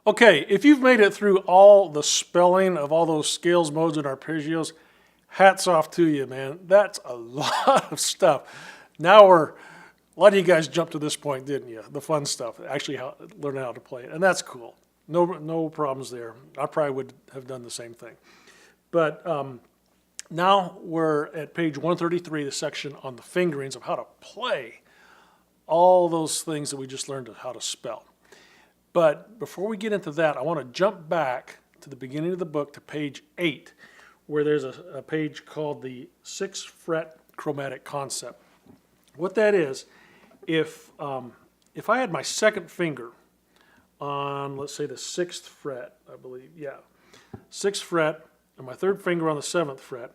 Okay, if you've made it through all the spelling of all those scales, modes, and arpeggios, hats off to you, man. That's a lot of stuff. Now a lot of you guys jumped to this point, didn't you? The fun stuff, actually learning how to play it, and that's cool. No problems there. I probably would have done the same thing. But now we're at page 133, the section on the fingerings of how to play all those things that we just learned how to spell. But before we get into that, I want to jump back to the beginning of the book to page 8, where there's a page called the 6th fret chromatic concept. What that is, if I had my second finger on, let's say, the 6th fret, I believe, yeah, 6th fret, and my third finger on the 7th fret,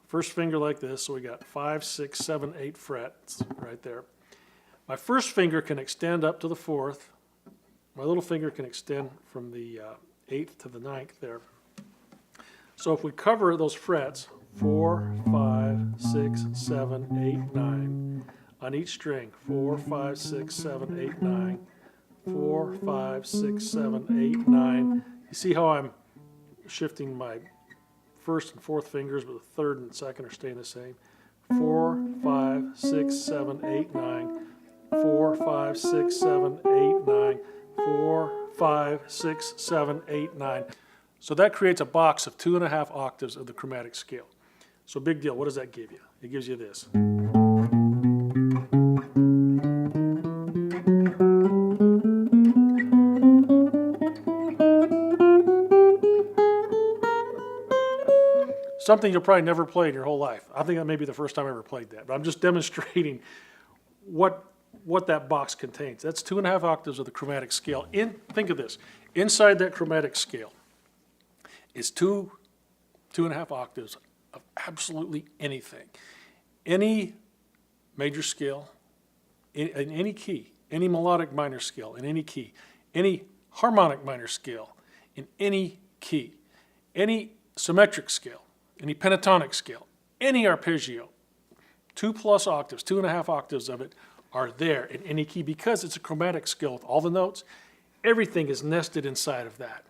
first finger like this, so we got 5, 6, 7, 8 frets right there. My first finger can extend up to the 4th. My little finger can extend from the 8th to the 9th there. So if we cover those frets, 4, 5, 6, 7, 8, 9, on each string, 4, 5, 6, 7, 8, 9, 4, 5, 6, 7, 8, 9. You see how I'm shifting my first and fourth fingers, but the third and second are staying the same. 4, 5, 6, 7, 8, 9, 4, 5, 6, 7, 8, 9, 4, 5, 6, 7, 8, 9. So that creates a box of 2.5 octaves of the chromatic scale. So big deal. What does that give you? It gives you this. Something you'll probably never play in your whole life. I think that may be the first time I ever played that, but I'm just demonstrating what that box contains. That's 2.5 octaves of the chromatic scale. Think of this. Inside that chromatic scale is 2.5 octaves of absolutely anything. Any major scale, in any key, any melodic minor scale in any key, any harmonic minor scale in any key, any symmetric scale, any pentatonic scale, any arpeggio, 2+ octaves, 2.5 octaves of it are there in any key because it's a chromatic scale with all the notes. Everything is nested inside of that.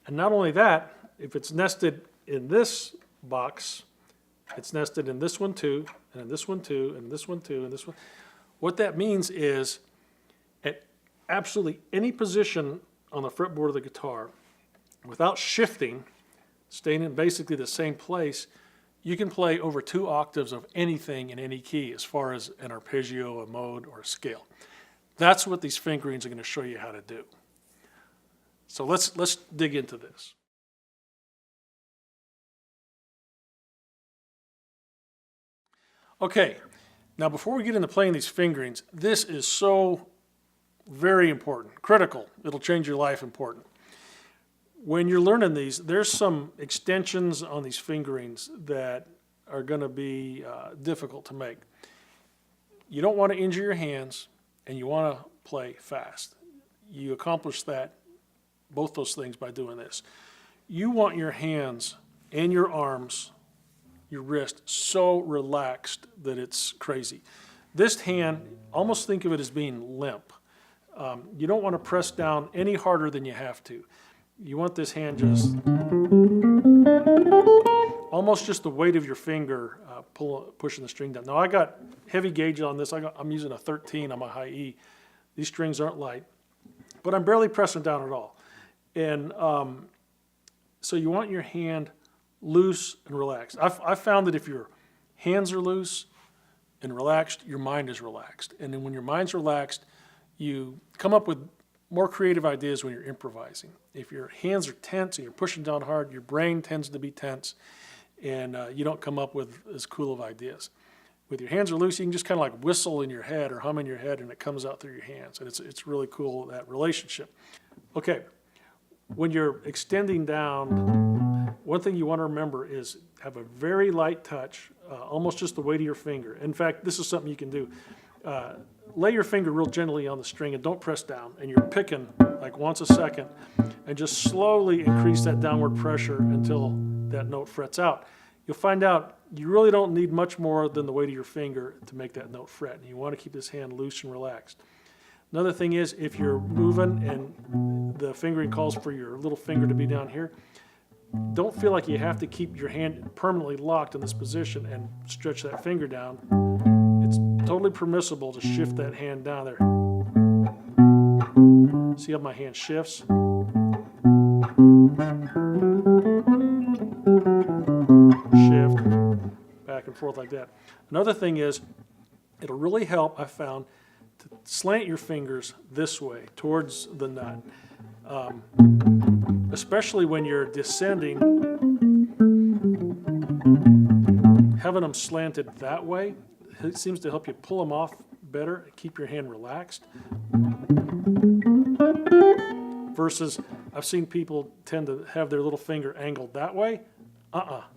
And not only that, if it's nested in this box, it's nested in this one too, and in this one too, and this one too, and this one. What that means is at absolutely any position on the fretboard of the guitar, without shifting, staying in basically the same place, you can play over 2 octaves of anything in any key as far as an arpeggio, a mode, or a scale. That's what these fingerings are going to show you how to do. So let's dig into this. Okay, now before we get into playing these fingerings, this is so very important, critical. It'll change your life important. When you're learning these, there's some extensions on these fingerings that are going to be difficult to make. You don't want to injure your hands, and you want to play fast. You accomplish that, both those things, by doing this. You want your hands and your arms, your wrist, so relaxed that it's crazy. This hand, almost think of it as being limp. You don't want to press down any harder than you have to. You want this hand just, almost just the weight of your finger pushing the string down. Now I got heavy gauge on this. I'm using a 13 on my high E. These strings aren't light, but I'm barely pressing down at all. And so you want your hand loose and relaxed. I've found that if your hands are loose and relaxed, your mind is relaxed. And then when your mind's relaxed, you come up with more creative ideas when you're improvising. If your hands are tense and you're pushing down hard, your brain tends to be tense, and you don't come up with as cool of ideas. With your hands are loose, you can just kind of like whistle in your head or hum in your head, and it comes out through your hands. And it's really cool, that relationship. Okay, when you're extending down, one thing you want to remember is have a very light touch, almost just the weight of your finger. In fact, this is something you can do. Lay your finger real gently on the string and don't press down, and you're picking like once a second, and just slowly increase that downward pressure until that note frets out. You'll find out you really don't need much more than the weight of your finger to make that note fret, and you want to keep this hand loose and relaxed. Another thing is, if you're moving and the fingering calls for your little finger to be down here, don't feel like you have to keep your hand permanently locked in this position and stretch that finger down. It's totally permissible to shift that hand down there. See how my hand shifts? Shift, back and forth like that. Another thing is, it'll really help, I found, to slant your fingers this way towards the nut. Especially when you're descending, having them slanted that way, it seems to help you pull them off better, keep your hand relaxed. Versus, I've seen people tend to have their little finger angled that way.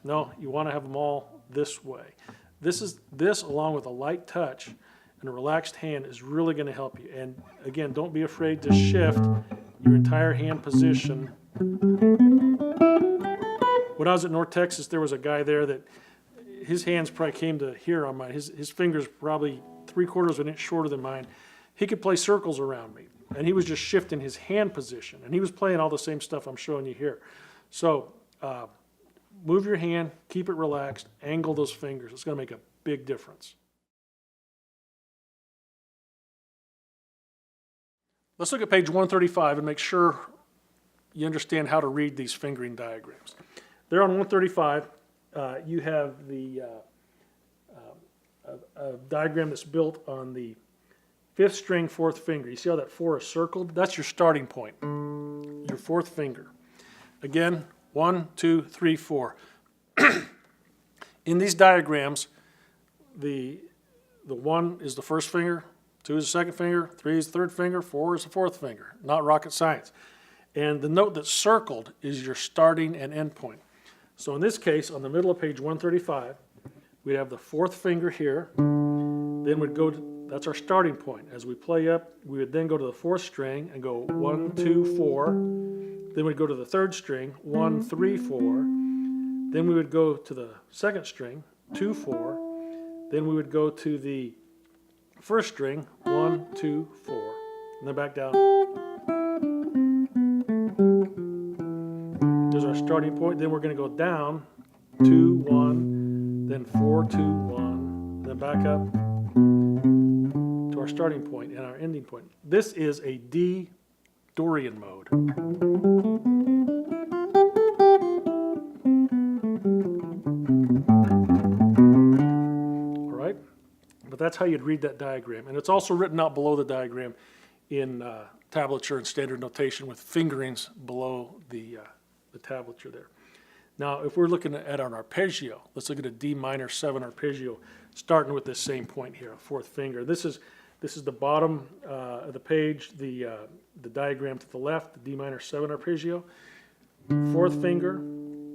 No, you want to have them all this way. This along with a light touch and a relaxed hand is really going to help you. And again, don't be afraid to shift your entire hand position. When I was at North Texas, there was a guy there that his hands probably came to here on mine. His fingers probably 3/4 of an inch shorter than mine. He could play circles around me, and he was just shifting his hand position, and he was playing all the same stuff I'm showing you here. So move your hand, keep it relaxed, angle those fingers. It's going to make a big difference. Let's look at page 135 and make sure you understand how to read these fingering diagrams. There on 135, you have the a diagram that's built on the 5th string, 4th finger. You see how that 4 is circled? That's your starting point, your 4th finger. Again, 1, 2, 3, 4. In these diagrams, the 1 is the 1st finger, 2 is the 2nd finger, 3 is the 3rd finger, 4 is the 4th finger. Not rocket science. And the note that's circled is your starting and end point. So in this case, on the middle of page 135, we have the 4th finger here. Then we'd go to, that's our starting point. As we play up, we would then go to the 4th string and go 1, 2, 4. Then we'd go to the 3rd string, 1, 3, 4. Then we would go to the 2nd string, 2, 4. Then we would go to the 1st string, 1, 2, 4. And then back down. There's our starting point. Then we're going to go down, 2, 1, then 4, 2, 1, then back up to our starting point and our ending point. This is a D Dorian mode. All right, but that's how you'd read that diagram. And it's also written out below the diagram in tablature and standard notation with fingerings below the tablature there. Now, if we're looking at an arpeggio, let's look at a D minor 7 arpeggio, starting with this same point here, a 4th finger. This is the bottom of the page, the diagram to the left, the D minor 7 arpeggio. 4th finger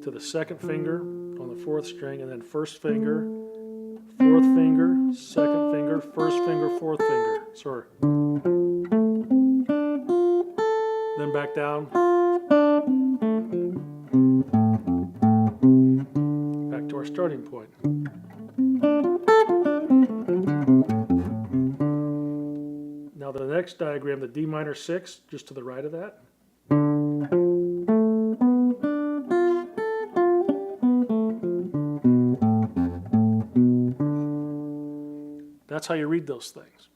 to the 2nd finger on the 4th string, and then 1st finger, 4th finger, 2nd finger, 1st finger, 4th finger. Sorry. Then back down. Back to our starting point. Now the next diagram, the D minor 6, just to the right of that. That's how you read those things.